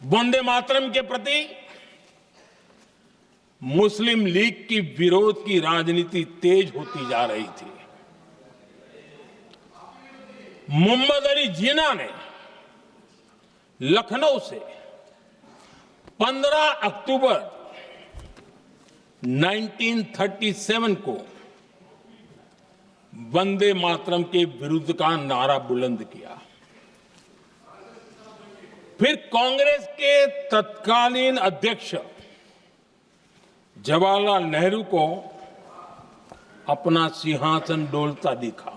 वंदे मातरम के प्रति मुस्लिम लीग की विरोध की राजनीति तेज होती जा रही थी। मोहम्मद अली जिन्ना ने लखनऊ से 15 अक्टूबर 1937 को वंदे मातरम के विरुद्ध का नारा बुलंद किया। फिर कांग्रेस के तत्कालीन अध्यक्ष जवाहरलाल नेहरू को अपना सिंहासन डोलता दिखा।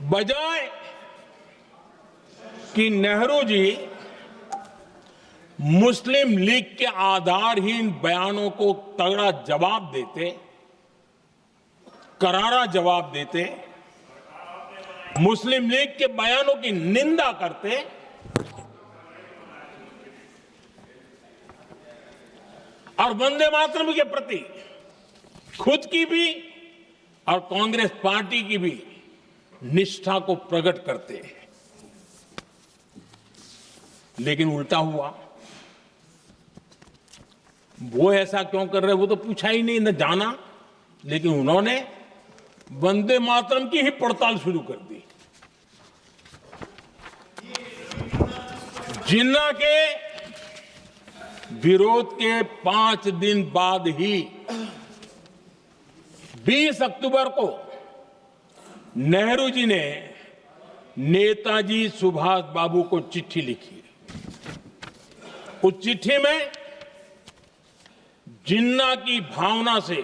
बजाय कि नेहरू जी मुस्लिम लीग के आधारहीन बयानों को तगड़ा जवाब देते, करारा जवाब देते, मुस्लिम लीग के बयानों की निंदा करते, और वंदे मातरम के प्रति खुद की भी और कांग्रेस पार्टी की भी निष्ठा को प्रकट करते हैं। लेकिन उल्टा हुआ। वो ऐसा क्यों कर रहे वो तो पूछा ही नहीं, न जाना। लेकिन उन्होंने वंदे मातरम की ही पड़ताल शुरू कर दी। जिन्ना के विरोध के 5 दिन बाद ही 20 अक्टूबर को नेहरू जी ने नेताजी सुभाष बाबू को चिट्ठी लिखी। उस चिट्ठी में जिन्ना की भावना से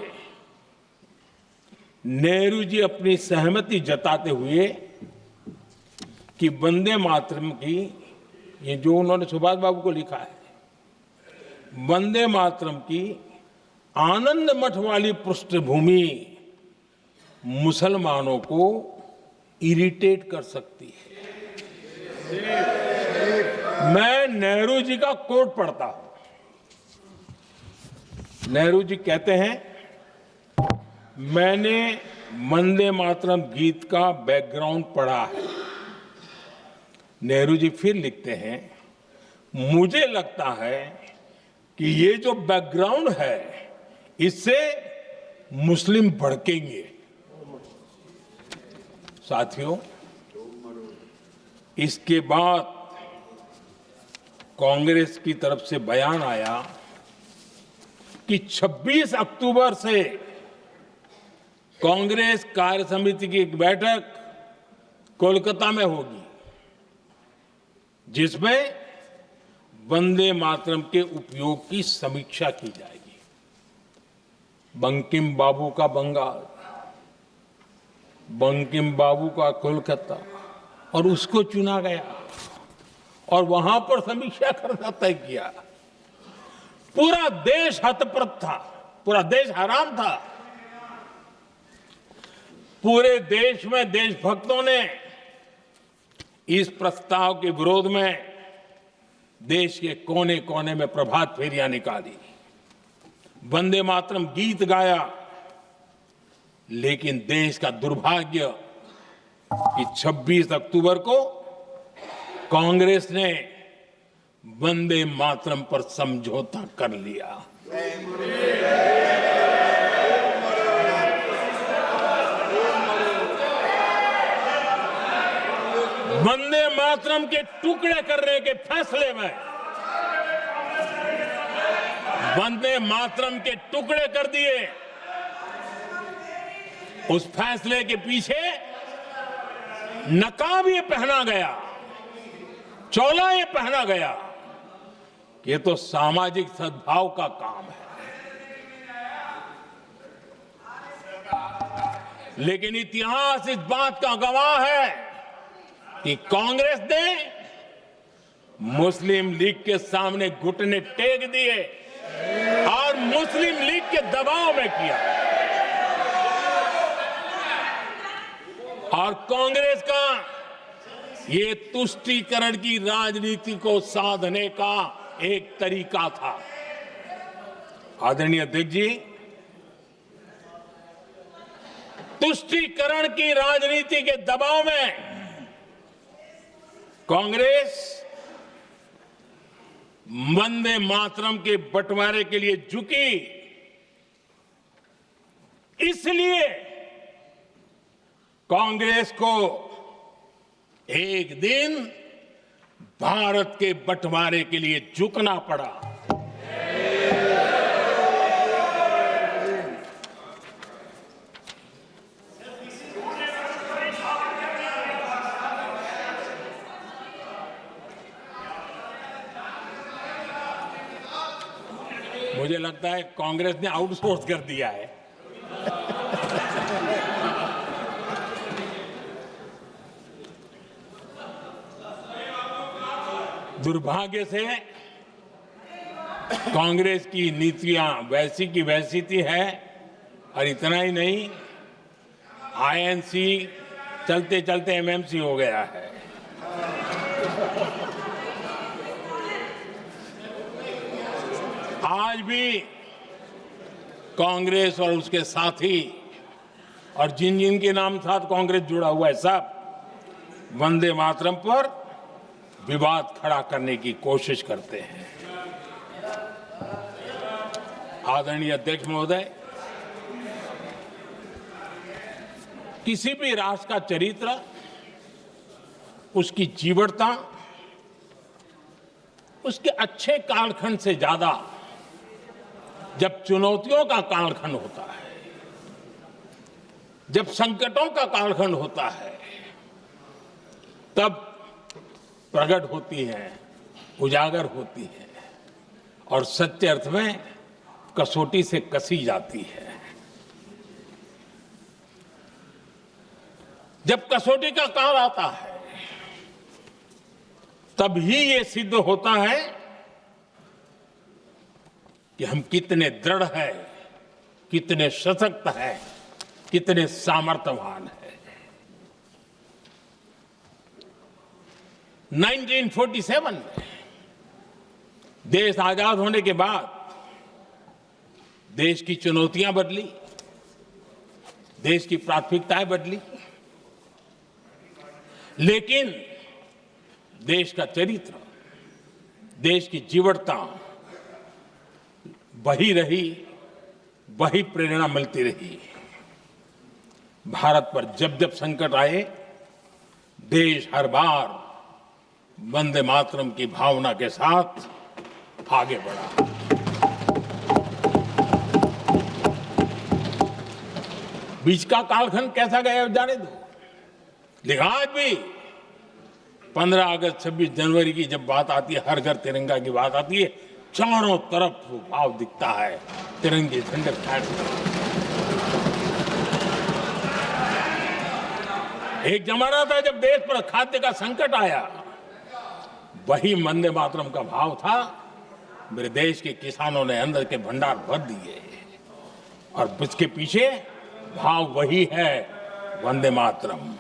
नेहरू जी अपनी सहमति जताते हुए कि वंदे मातरम की, ये जो उन्होंने सुभाष बाबू को लिखा है, वंदे मातरम की आनंद मठ वाली पृष्ठभूमि मुसलमानों को इरिटेट कर सकती है। मैं नेहरू जी का कोट पढ़ता हूं। नेहरू जी कहते हैं, मैंने वंदे मातरम गीत का बैकग्राउंड पढ़ा है। नेहरू जी फिर लिखते हैं, मुझे लगता है कि ये जो बैकग्राउंड है इससे मुस्लिम भड़केंगे। साथियों, इसके बाद कांग्रेस की तरफ से बयान आया कि 26 अक्टूबर से कांग्रेस कार्य समिति की एक बैठक कोलकाता में होगी, जिसमें वंदे मातरम के उपयोग की समीक्षा की जाएगी। बंकिम बाबू का बंगाल, बंकिम बाबू का कोलकाता, और उसको चुना गया और वहां पर समीक्षा करना तय किया। पूरा देश हतप्रभ था, पूरा देश हैरान था। पूरे देश में देशभक्तों ने इस प्रस्ताव के विरोध में देश के कोने कोने में प्रभात फेरियां निकाली, वंदे मातरम गीत गाया। लेकिन देश का दुर्भाग्य कि 26 अक्टूबर को कांग्रेस ने वंदे मातरम पर समझौता कर लिया। वंदे मातरम के टुकड़े करने के फैसले में, वंदे मातरम के टुकड़े कर दिए। उस फैसले के पीछे नकाब ये पहना गया, चोला ये पहना गया कि ये तो सामाजिक सद्भाव का काम है। लेकिन इतिहास इस बात का गवाह है कि कांग्रेस ने मुस्लिम लीग के सामने घुटने टेक दिए और मुस्लिम लीग के दबाव में किया। और कांग्रेस का ये तुष्टीकरण की राजनीति को साधने का एक तरीका था। आदरणीय अध्यक्ष जी, तुष्टीकरण की राजनीति के दबाव में कांग्रेस वंदे मातरम के बंटवारे के लिए झुकी, इसलिए कांग्रेस को एक दिन भारत के बंटवारे के लिए झुकना पड़ा। मुझे लगता है कांग्रेस ने आउटसोर्स कर दिया है। दुर्भाग्य से कांग्रेस की नीतियां वैसी की वैसी थी है, और इतना ही नहीं, आईएनसी चलते चलते एमएमसी हो गया है। आज भी कांग्रेस और उसके साथी और जिन जिन के नाम साथ कांग्रेस जुड़ा हुआ है, सब वंदे मातरम पर विवाद खड़ा करने की कोशिश करते हैं। आदरणीय अध्यक्ष महोदय, किसी भी राष्ट्र का चरित्र, उसकी जीवटता, उसके अच्छे कालखंड से ज्यादा जब चुनौतियों का कालखंड होता है, जब संकटों का कालखंड होता है, तब प्रकट होती है, उजागर होती है और सच्चे अर्थ में कसौटी से कसी जाती है। जब कसौटी का काल आता है, तब ही ये सिद्ध होता है कि हम कितने दृढ़ हैं, कितने सशक्त हैं, कितने सामर्थ्यवान हैं। 1947 में देश आजाद होने के बाद देश की चुनौतियां बदली, देश की प्राथमिकताएं बदली, लेकिन देश का चरित्र, देश की जीवटता वही रही, वही प्रेरणा मिलती रही। भारत पर जब जब संकट आए, देश हर बार वंदे मातरम की भावना के साथ आगे बढ़ा। बीच का कालखंड कैसा गया जाने दो, लेकिन आज भी 15 अगस्त 26 जनवरी की जब बात आती है, हर घर तिरंगा की बात आती है, चारों तरफ वो भाव दिखता है, तिरंगे झंडे फहरते हैं। एक जमाना था जब देश पर खाद्य का संकट आया, वही वंदे मातरम का भाव था। मेरे देश के किसानों ने अंदर के भंडार भर दिए, और इसके पीछे भाव वही है, वंदे मातरम।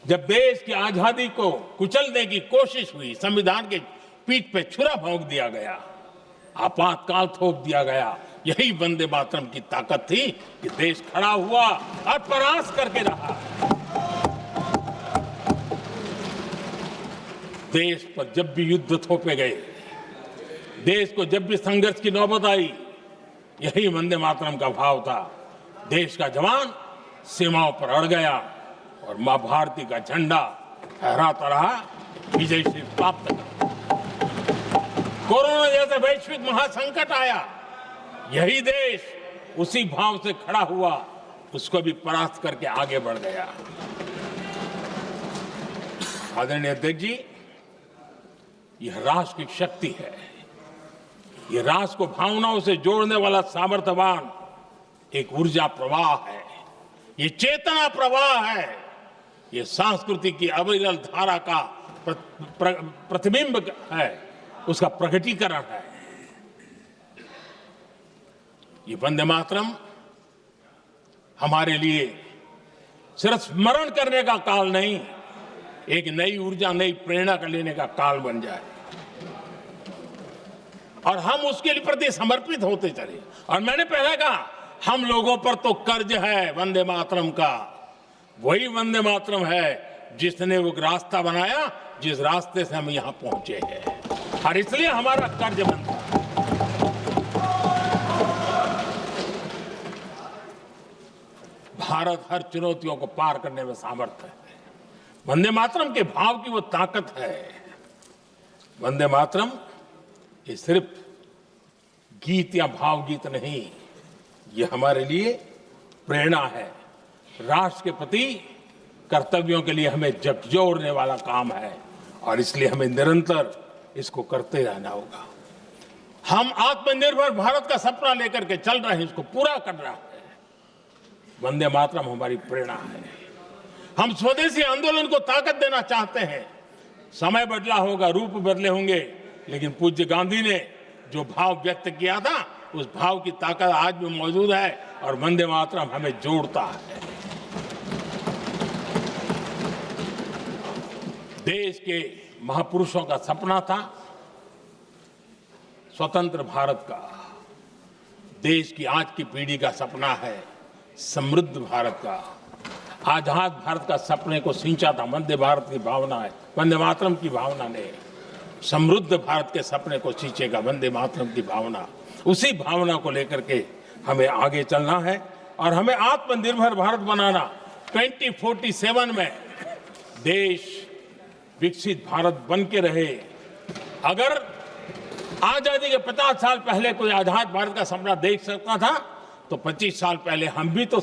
जब देश की आजादी को कुचलने की कोशिश हुई, संविधान के पीठ पे छुरा भोंक दिया गया, आपातकाल थोप दिया गया, यही वंदे मातरम की ताकत थी कि देश खड़ा हुआ और परास्त करके रहा। देश पर जब भी युद्ध थोपे गए, देश को जब भी संघर्ष की नौबत आई, यही वंदे मातरम का भाव था। देश का जवान सीमाओं पर अड़ गया और मां भारती का झंडा फहराता रहा, विजय से प्राप्त कर। कोरोना जैसे वैश्विक महासंकट आया, यही देश उसी भाव से खड़ा हुआ, उसको भी परास्त करके आगे बढ़ गया। आदरणीय अध्यक्ष जी, यह राष्ट्र की शक्ति है, यह राष्ट्र को भावनाओं से जोड़ने वाला सामर्थ्यवान एक ऊर्जा प्रवाह है, ये चेतना प्रवाह है, ये संस्कृति की अविरल धारा का प्रतिबिंब है, उसका प्रकटीकरण है। ये वंदे मातरम हमारे लिए सिर्फ स्मरण करने का काल नहीं, एक नई ऊर्जा, नई प्रेरणा का लेने का काल बन जाए, और हम उसके लिए प्रति समर्पित होते चले। और मैंने पहले कहा, हम लोगों पर तो कर्ज है वंदे मातरम का, वही वंदे मातरम है जिसने वो रास्ता बनाया जिस रास्ते से हम यहां पहुंचे हैं, और इसलिए हमारा कर्ज बनता है। भारत हर चुनौतियों को पार करने में सामर्थ है। वंदे मातरम के भाव की वो ताकत है। वंदे मातरम ये सिर्फ गीत या भावगीत नहीं, ये हमारे लिए प्रेरणा है। राष्ट्र के प्रति कर्तव्यों के लिए हमें झकझोरने वाला काम है, और इसलिए हमें निरंतर इसको करते रहना होगा। हम आत्मनिर्भर भारत का सपना लेकर के चल रहे हैं, इसको पूरा कर रहा है। वंदे मातरम हमारी प्रेरणा है। हम स्वदेशी आंदोलन को ताकत देना चाहते हैं। समय बदला होगा, रूप बदले होंगे, लेकिन पूज्य गांधी ने जो भाव व्यक्त किया था, उस भाव की ताकत आज भी मौजूद है, और वंदे मातरम हमें जोड़ता है। देश के महापुरुषों का सपना था स्वतंत्र भारत का। देश की आज की पीढ़ी का सपना है समृद्ध भारत का। आजाद भारत का सपने को सिंचा था वंदे भारत की भावना है, वंदे मातरम की भावना ने। समृद्ध भारत के सपने को सिंचेगा वंदे मातरम की भावना। उसी भावना को लेकर के हमें आगे चलना है, और हमें आत्मनिर्भर भारत बनाना। 2047 में देश विकसित भारत बन के रहे। अगर आजादी के 50 साल पहले कोई आजाद भारत का सपना देख सकता था, तो 25 साल पहले हम भी तो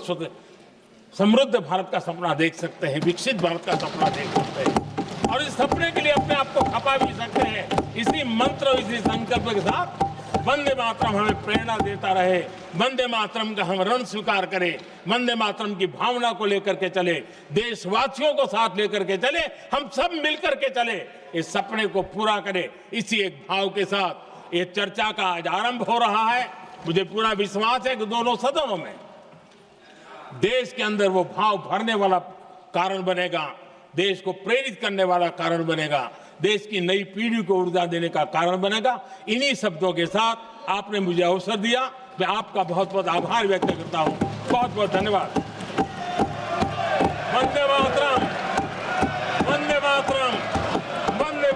समृद्ध भारत का सपना देख सकते हैं, विकसित भारत का सपना देख सकते हैं, और इस सपने के लिए अपने आप को खपा भी सकते हैं। इसी मंत्र और इसी संकल्प के साथ वंदे मातरम हमें प्रेरणा देता रहे। वंदे मातरम का हम रण स्वीकार करें, वंदे मातरम की भावना को लेकर के चले, देशवासियों को साथ लेकर के चले, हम सब मिलकर के चले, इस सपने को पूरा करें। इसी एक भाव के साथ ये चर्चा का आज आरंभ हो रहा है। मुझे पूरा विश्वास है कि दोनों सदनों में देश के अंदर वो भाव भरने वाला कारण बनेगा, देश को प्रेरित करने वाला कारण बनेगा, देश की नई पीढ़ी को ऊर्जा देने का कारण बनेगा। इन्हीं शब्दों के साथ आपने मुझे अवसर दिया, मैं आपका बहुत बहुत आभार व्यक्त करता हूं। बहुत बहुत धन्यवाद। वंदे मातरम।